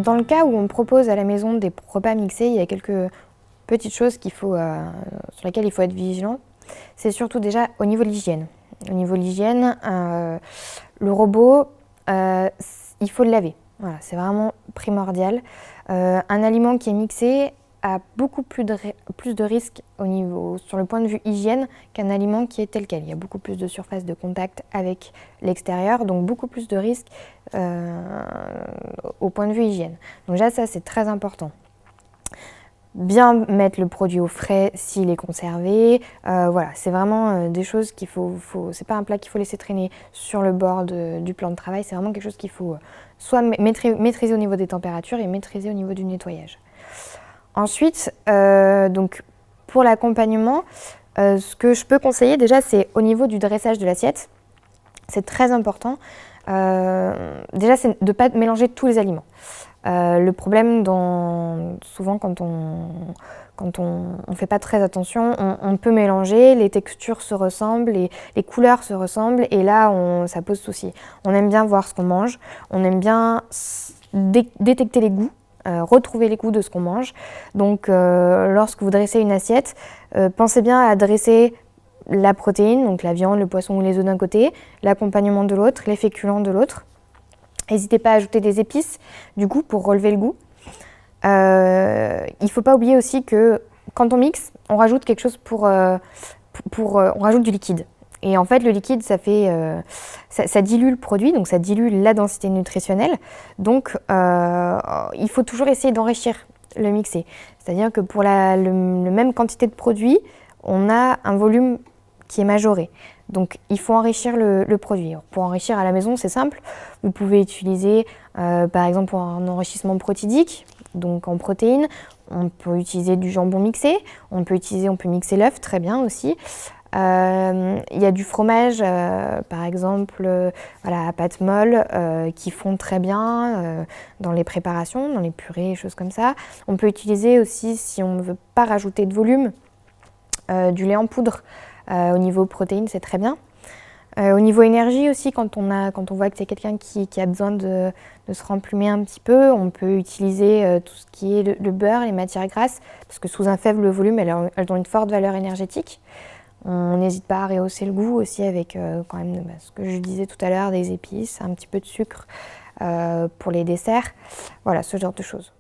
Dans le cas où on propose à la maison des repas mixés, il y a quelques petites choses sur lesquelles il faut être vigilant. C'est surtout déjà au niveau de l'hygiène. Au niveau de l'hygiène, le robot, il faut le laver. Voilà, c'est vraiment primordial. Un aliment qui est mixé a beaucoup plus de risques sur le point de vue hygiène qu'un aliment qui est tel quel. Il y a beaucoup plus de surface de contact avec l'extérieur, donc beaucoup plus de risques au point de vue hygiène. Donc déjà ça c'est très important. Bien mettre le produit au frais s'il est conservé. Voilà, c'est vraiment des choses qu'il c'est pas un plat qu'il faut laisser traîner sur le bord du plan de travail, c'est vraiment quelque chose qu'il faut soit maîtriser au niveau des températures et maîtriser au niveau du nettoyage. Ensuite, donc pour l'accompagnement, ce que je peux conseiller déjà, c'est au niveau du dressage de l'assiette. C'est très important. Déjà, c'est de ne pas mélanger tous les aliments. Le problème, souvent quand on fait pas très attention, on peut mélanger, les textures se ressemblent, les couleurs se ressemblent, et là, ça pose souci. On aime bien voir ce qu'on mange, on aime bien détecter les goûts. Retrouver les goûts de ce qu'on mange. Donc lorsque vous dressez une assiette, pensez bien à dresser la protéine, donc la viande, le poisson ou les œufs d'un côté, l'accompagnement de l'autre, les féculents de l'autre. N'hésitez pas à ajouter des épices du coup pour relever le goût. Il ne faut pas oublier aussi que quand on mixe, on rajoute quelque chose on rajoute du liquide. Et en fait, le liquide, ça dilue le produit, donc ça dilue la densité nutritionnelle. Donc, il faut toujours essayer d'enrichir le mixé. C'est-à-dire que pour la même quantité de produit, on a un volume qui est majoré. Donc, il faut enrichir le produit. Pour enrichir à la maison, c'est simple. Vous pouvez utiliser, par exemple, un enrichissement protidique, donc en protéines. On peut utiliser du jambon mixé. On peut mixer l'œuf, très bien aussi. Il y a du fromage, par exemple, à pâte molle, qui fond très bien dans les préparations, dans les purées, choses comme ça. On peut utiliser aussi, si on ne veut pas rajouter de volume, du lait en poudre. Au niveau protéines, c'est très bien. Au niveau énergie aussi, quand on voit que c'est quelqu'un qui a besoin de se remplumer un petit peu, on peut utiliser tout ce qui est le beurre, les matières grasses, parce que sous un faible volume, elles ont une forte valeur énergétique. On n'hésite pas à rehausser le goût aussi avec quand même ce que je disais tout à l'heure, des épices, un petit peu de sucre pour les desserts. Voilà, ce genre de choses.